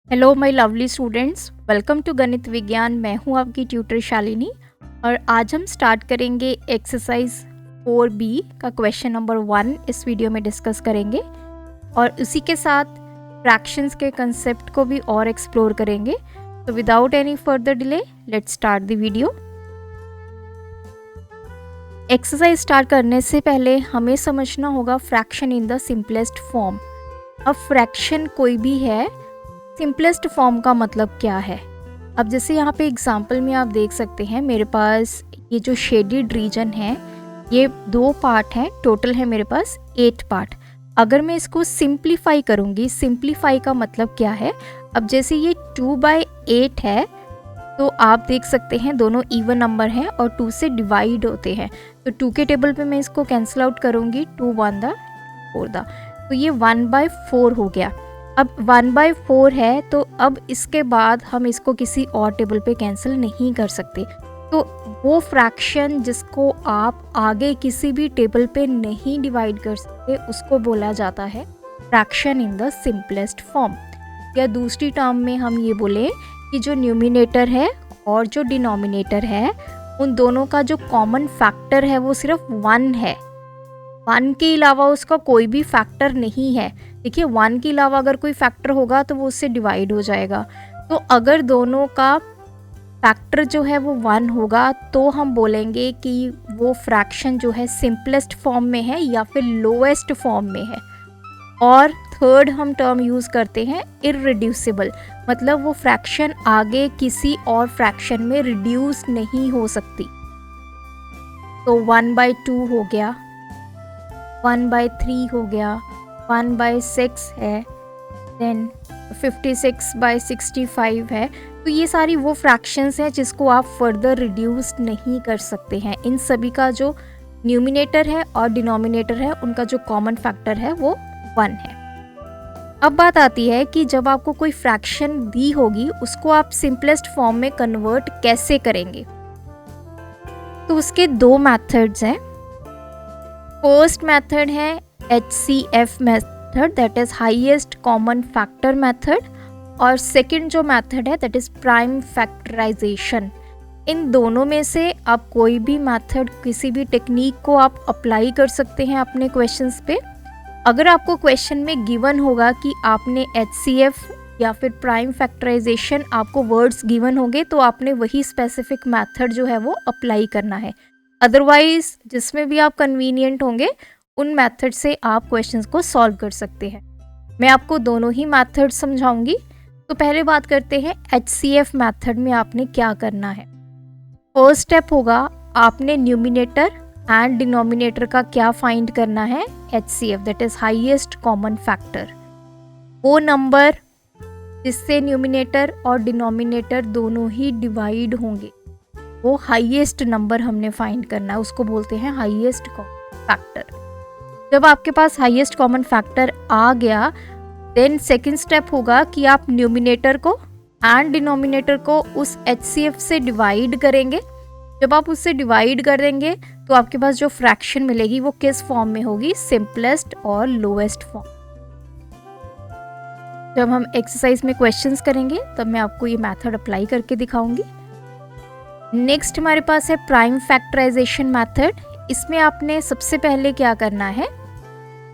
Hello my lovely students, welcome to Ganit Vigyan. मैं हूं आपकी ट्यूटर शालिनी और आज हम स्टार्ट करेंगे एक्सरसाइज 4B का क्वेश्चन नंबर 1 इस वीडियो में डिस्कस करेंगे और उसी के साथ फ्रैक्शंस के कंसेप्ट को भी और एक्सप्लोर करेंगे। तो without any further delay let's start the video. Exercise start करने से पहले हमें समझना होगा fraction in the simplest form. अब फ्रैक्शन कोई भी है, सिंपलेस्ट फॉर्म का मतलब क्या है। अब जैसे यहाँ पे एग्जांपल में आप देख सकते हैं, मेरे पास ये जो शेडेड रीजन है ये 2 पार्ट हैं, टोटल है मेरे पास 8 पार्ट। अगर मैं इसको सिंप्लीफाई करूँगी, सिंप्लीफाई का मतलब क्या है, अब जैसे ये 2/8 है तो आप देख सकते हैं दोनों इवन नंबर हैं और 2 से डिवाइड होते हैं, तो 2 के टेबल पे मैं इसको कैंसिल आउट करूँगी, 2 1 4 तो ये 1/4 हो गया। अब 1/4 है तो अब इसके बाद हम इसको किसी और टेबल पे कैंसिल नहीं कर सकते, तो वो फ्रैक्शन जिसको आप आगे किसी भी टेबल पे नहीं डिवाइड कर सकते उसको बोला जाता है fraction in the simplest form. या दूसरी टर्म में हम ये बोले कि जो न्यूमिनेटर है और जो डिनोमिनेटर है उन दोनों का जो कॉमन फैक्टर है वो सिर्फ 1 है। 1 के अलावा उसका कोई भी फैक्टर नहीं है। देखिए 1 के अलावा अगर कोई फैक्टर होगा तो वो उससे डिवाइड हो जाएगा, तो अगर दोनों का फैक्टर जो है वो 1 होगा तो हम बोलेंगे कि वो फ्रैक्शन जो है सिंपलेस्ट फॉर्म में है या फिर लोएस्ट फॉर्म में है। और थर्ड हम टर्म यूज़ करते हैं इररिड्यूसिबल, मतलब वो फ्रैक्शन आगे किसी और फ्रैक्शन में रिड्यूस नहीं हो सकती। तो 1/2 हो गया, 1/3 हो गया, 1/6 है, देन 56/65 है। तो ये सारी वो फ्रैक्शंस हैं जिसको आप फर्दर रिड्यूस नहीं कर सकते हैं। इन सभी का जो न्यूमिनेटर है और डिनोमिनेटर है उनका जो कॉमन फैक्टर है वो 1 है। अब बात आती है कि जब आपको कोई फ्रैक्शन दी होगी उसको आप सिंपलेस्ट फॉर्म में कन्वर्ट कैसे करेंगे, तो उसके 2 मेथड्स हैं। फर्स्ट मेथड है HCF method, that is highest common factor method, और सेकंड जो मेथड है दैट इज प्राइम फैक्टराइजेशन। इन दोनों में से आप कोई भी मेथड, किसी भी टेक्निक को आप अप्लाई कर सकते हैं अपने क्वेश्चंस पे। अगर आपको क्वेश्चन में गिवन होगा कि आपने HCF या फिर प्राइम फैक्टराइजेशन, आपको वर्ड्स गिवन होंगे तो आपने वही स्पेसिफिक मेथड जो है वो अप्लाई करना है। अदरवाइज जिसमें भी आप कन्वीनियंट होंगे उन मेथड से आप क्वेश्चंस को सॉल्व कर सकते हैं। मैं आपको दोनों ही मेथड समझाऊंगी। तो पहले बात करते हैं HCF मेथड में आपने क्या करना है। फर्स्ट स्टेप होगा आपने न्यूमिनेटर एंड डिनोमिनेटर का क्या फाइंड करना है, HCF that is highest common factor. वो नंबर जिससे न्यूमिनेटर और डिनोमिनेटर दोनों ही डिवाइड होंगे, वो हाईएस्ट नंबर हमने फाइंड करना है, उसको बोलते हैं हाईएस्ट कॉमन फैक्टर। जब आपके पास हाईएस्ट कॉमन फैक्टर आ गया, देन सेकंड स्टेप होगा कि आप न्यूमिनेटर को एंड डिनोमिनेटर को उस HCF से डिवाइड करेंगे। जब आप उससे डिवाइड करेंगे तो आपके पास जो फ्रैक्शन मिलेगी वो किस फॉर्म में होगी, सिंपलेस्ट और लोएस्ट फॉर्म। जब हम एक्सरसाइज में क्वेश्चंस करेंगे तब मैं आपको ये मेथड अप्लाई करके दिखाऊंगी। नेक्स्ट हमारे पास है प्राइम फैक्टराइजेशन मेथड। इसमें आपने सबसे पहले क्या करना है,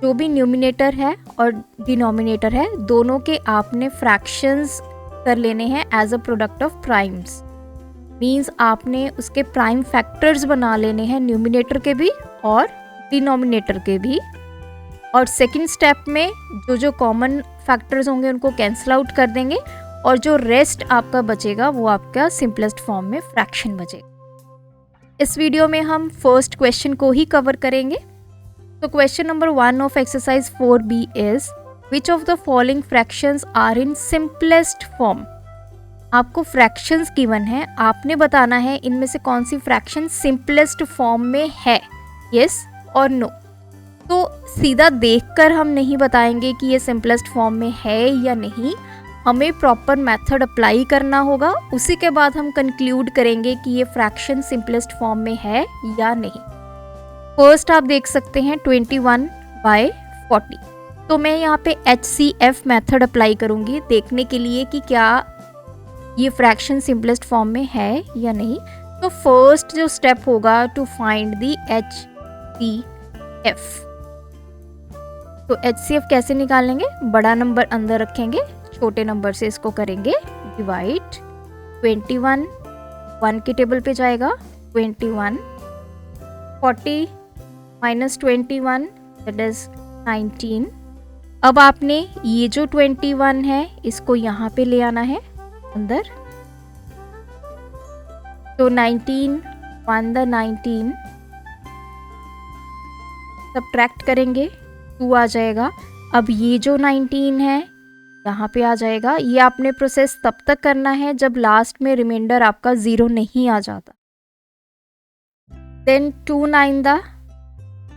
जो भी न्यूमिनेटर है और डिनोमिनेटर है दोनों के आपने फ्रैक्शंस कर लेने हैं as a product of primes. Means आपने उसके प्राइम फैक्टर्स बना लेने हैं, न्यूमिनेटर के भी और डिनोमिनेटर के भी। और सेकंड स्टेप में जो जो कॉमन फैक्टर्स होंगे उनको कैंसिल आउट कर देंगे और जो रेस्ट आपका बचेगा वो आपका सिंपलेस्ट फॉर्म में फ्रैक्शन बचेगा। इस वीडियो में हम फर्स्ट क्वेश्चन को ही कवर करेंगे। तो question number 1 of exercise 4B is which of the following fractions are in simplest form. आपको फ्रैक्शंस गिवन है, आपने बताना है इनमें से कौन सी फ्रैक्शन सिंपलेस्ट फॉर्म में है, यस और नो। तो सीधा देखकर हम नहीं बताएंगे कि ये सिंपलेस्ट फॉर्म में है या नहीं, हमें प्रॉपर मेथड अप्लाई करना होगा। उसी के बाद हम कंक्लूड करेंगे कि ये फ्रैक्शन सिंपलेस्ट फॉर्म में है या नहीं। फर्स्ट आप देख सकते हैं 21/40। तो मैं यहाँ पे HCF मेथड अप्लाई करूँगी देखने के लिए कि क्या ये फ्रैक्शन सिंपलेस्ट फॉर्म में है या नहीं। तो फर्स्ट जो स्टेप होगा टू फाइंड दी HCF, तो HCF कैसे निकालेंगे, बड़ा नंबर अंदर रखेंगे, छोटे नंबर से इसको करेंगे डिवाइड। 21 1 के टेबल पे जाएगा, 21 40 माइनस 21 दैट इज 19। अब आपने ये जो 21 है इसको यहाँ पे ले आना है अंदर, तो 19 1 द 19 सब्ट्रैक्ट करेंगे 2 आ जाएगा। अब ये जो 19 है यहाँ पे आ जाएगा। ये आपने प्रोसेस तब तक करना है जब लास्ट में रिमाइंडर आपका 0 नहीं आ जाता। देन 2 9 द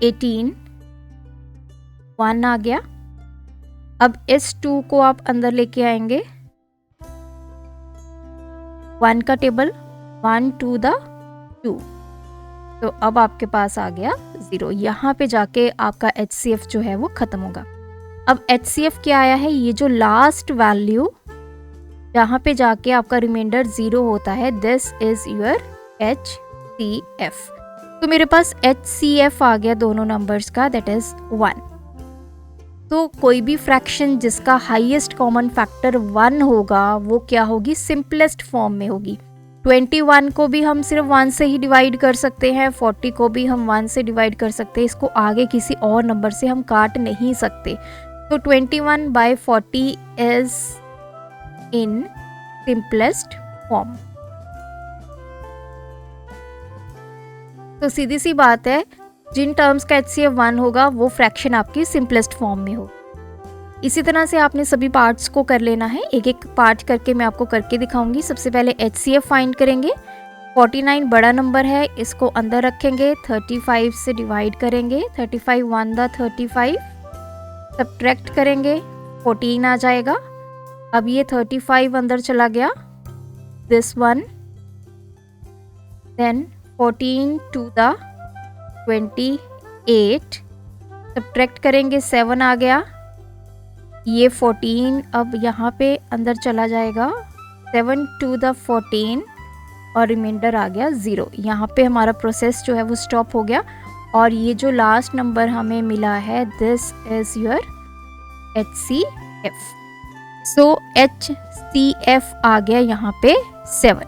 18 1 आ गया। अब इस 2 को आप अंदर लेके आएंगे 1 का टेबल, 1 2 द 2, तो अब आपके पास आ गया 0। यहाँ पे जाके आपका HCF जो है वो खत्म होगा। अब HCF क्या आया है, ये जो लास्ट वैल्यू जहाँ पे जाके आपका रिमाइंडर 0 होता है, दिस इज योर HCF। तो मेरे पास HCF आ गया दोनों नंबर्स का, दैट इज 1। तो कोई भी फ्रैक्शन जिसका हाईएस्ट कॉमन फैक्टर 1 होगा वो क्या होगी, सिंपलेस्ट फॉर्म में होगी। 21 को भी हम सिर्फ 1 से ही डिवाइड कर सकते हैं, 40 को भी हम 1 से डिवाइड कर सकते हैं, इसको आगे किसी और नंबर से हम काट नहीं सकते। तो 21/40 इज इन सिंपलेस्ट फॉर्म। तो सीधी सी बात है, जिन टर्म्स का HCF 1 होगा वो फ्रैक्शन आपकी सिंपलेस्ट फॉर्म में हो। इसी तरह से आपने सभी पार्ट्स को कर लेना है, एक एक पार्ट करके मैं आपको करके दिखाऊंगी। सबसे पहले HCF फाइंड करेंगे। 49 बड़ा नंबर है, इसको अंदर रखेंगे, 35 से डिवाइड करेंगे, 35 1 द 35 सब्ट्रैक्ट करेंगे, 14 आ जाएगा। अब ये 35 अंदर चला गया, this one, then 14 2 the 28 subtract करेंगे, 7 आ गया। ये 14 अब यहाँ पे अंदर चला जाएगा, 7 2 द 14 और रिमाइंडर आ गया 0। यहाँ पे हमारा प्रोसेस जो है वो स्टॉप हो गया। और ये जो लास्ट नंबर हमें मिला है, this is your HCF। So HCF आ गया यहाँ पे 7।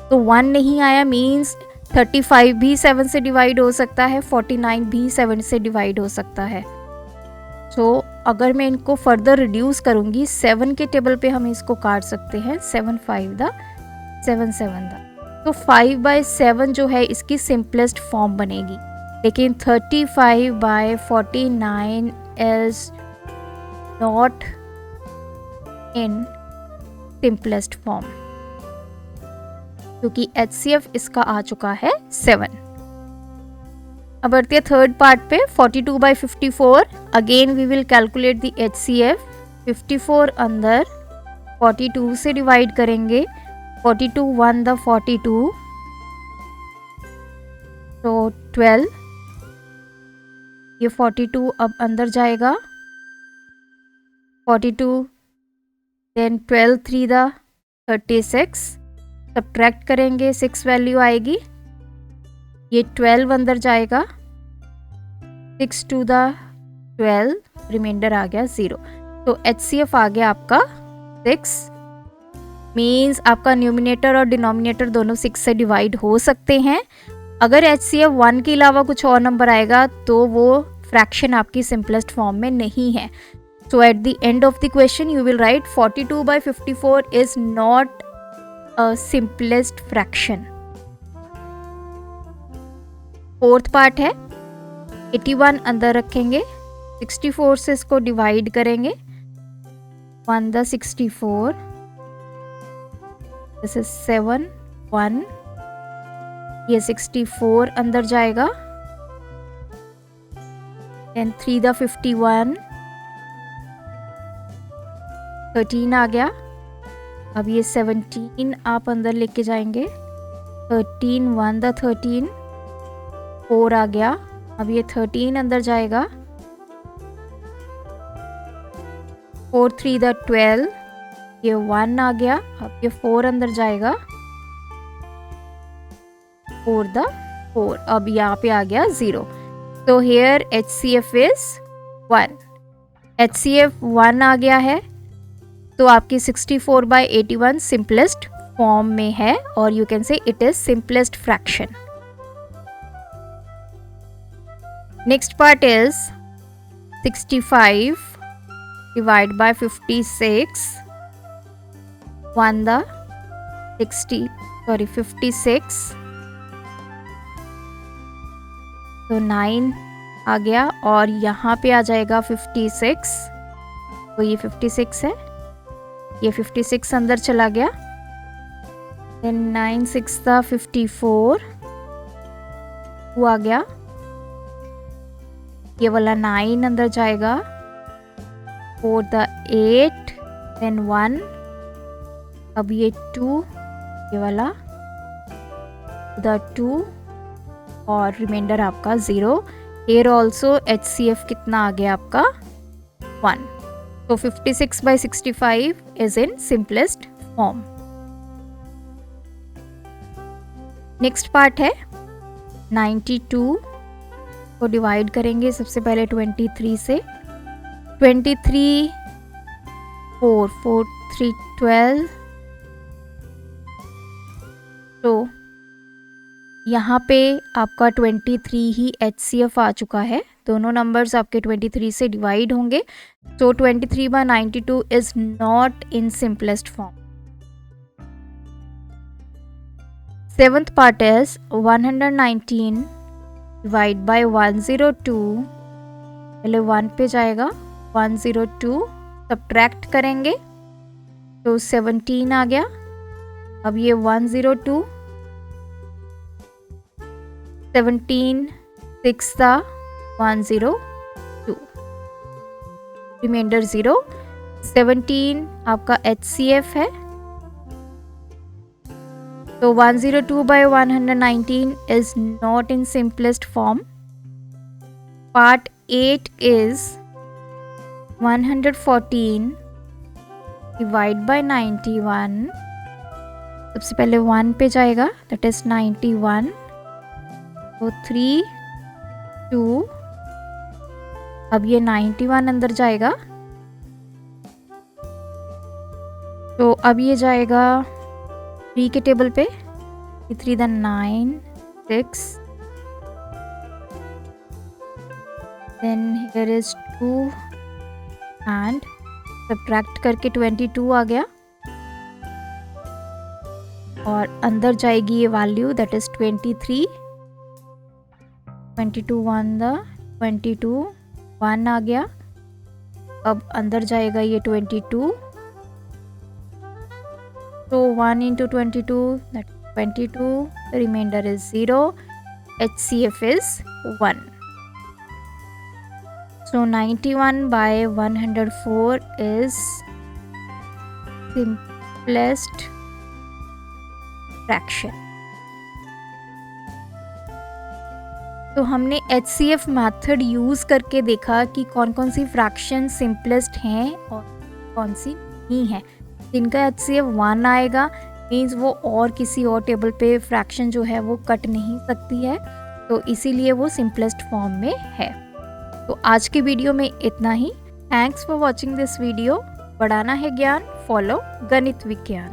तो 1 नहीं आया, मीन्स 35 भी 7 से डिवाइड हो सकता है, 49 भी 7 से डिवाइड हो सकता है। सो अगर मैं इनको फर्दर रिड्यूस करूँगी, 7 के टेबल पे हम इसको काट सकते हैं, 7 5 द 7 7 द, तो 5/7 जो है इसकी सिंपलेस्ट फॉर्म बनेगी। लेकिन 35/49 is not in simplest form, क्योंकि HCF इसका आ चुका है 7। अब बढ़ते हैं थर्ड पार्ट पे, 42/54। Again we will calculate the HCF। 54 अंदर 42 से डिवाइड करेंगे, 42 1 द 42, तो 12। ये 42 अब अंदर जाएगा, 42 देन 12 3 द 36 सब्ट्रैक्ट करेंगे, 6 वैल्यू आएगी। ये 12 अंदर जाएगा, 6 2 द 12 रिमाइंडर आ गया 0। तो HCF आ गया आपका 6। मीन्स आपका न्यूमिनेटर और डिनोमिनेटर दोनों 6 से डिवाइड हो सकते हैं। अगर HCF 1 के अलावा कुछ और नंबर आएगा तो वो फ्रैक्शन आपकी सिंपलेस्ट फॉर्म में नहीं है। So at the end of the question you will write 42/54 is not a simplest fraction. Fourth part है, 81 अंदर रखेंगे, 64 से इसको डिवाइड करेंगे, 1 द 64, दिस इज 7 1, ये 64 अंदर जाएगा, देन 3 द 51, 13 आ गया। अब ये 17 आप अंदर लेके जाएंगे, 13 1 द 13, 4 आ गया। अब ये 13 अंदर जाएगा, 4 3 द 12, ये 1 आ गया, अब ये 4 अंदर जाएगा, 4 द 4, अब यहाँ पे आ गया 0। तो हेयर HCF इज 1, HCF 1 आ गया है, तो आपकी 64/81 सिंपलेस्ट फॉर्म में है और you can say it is simplest fraction. Next part is 65 divide by 56, 1 the 56, तो 9 आ गया और यहाँ पे आ जाएगा 56, तो ये 56 है, ये 56 अंदर चला गया, देन 9 6 था 54, वो आ गया, ये वाला 9 अंदर जाएगा, 4 द 8, देन 1, अब ये 2, ये वाला द 2 और रिमाइंडर आपका 0। हेयर ऑल्सो HCF कितना आ गया आपका 1। तो 56/65 is in simplest form. Next part है 92 को डिवाइड करेंगे सबसे पहले 23 से, 23 4 4 3 12, तो यहाँ पे आपका 23 ही HCF आ चुका है, दोनों नंबर्स आपके 23 से डिवाइड होंगे, तो 23/92 is not in simplest form. Seventh part is 119 divide by 102, पहले 1 पे जाएगा, 102 सब्ट्रैक्ट करेंगे तो 17 आ गया, अब ये 102, 17 6 था 102, रिमाइंडर 0। 17 आपका HCF है, तो 102/119 is not in simplest form. Part 8 is 114 divide by 91, सबसे पहले 1 पे जाएगा, that is 91, तो 3 2, अब ये 91 अंदर जाएगा, तो अब ये जाएगा 3 के टेबल पे, 3 the 9 6, then here is 2 and subtract करके 22 आ गया और अंदर जाएगी ये वैल्यू, दैट इज 23, 22 1 द 22, 1 आ गया, अब अंदर जाएगा ये 22, so 1 into 22, that is 22, the remainder is 0, HCF is 1. So 91/104 is simplest fraction. तो हमने HCF मेथड यूज़ करके देखा कि कौन कौन सी फ्रैक्शन सिंपलेस्ट हैं और कौन सी नहीं है। जिनका HCF 1 आएगा मीन्स वो और किसी और टेबल पे फ्रैक्शन जो है वो कट नहीं सकती है, तो इसीलिए वो सिंपलेस्ट फॉर्म में है। तो आज के वीडियो में इतना ही। Thanks for watching this video. बढ़ाना है ज्ञान, फॉलो गणित विज्ञान।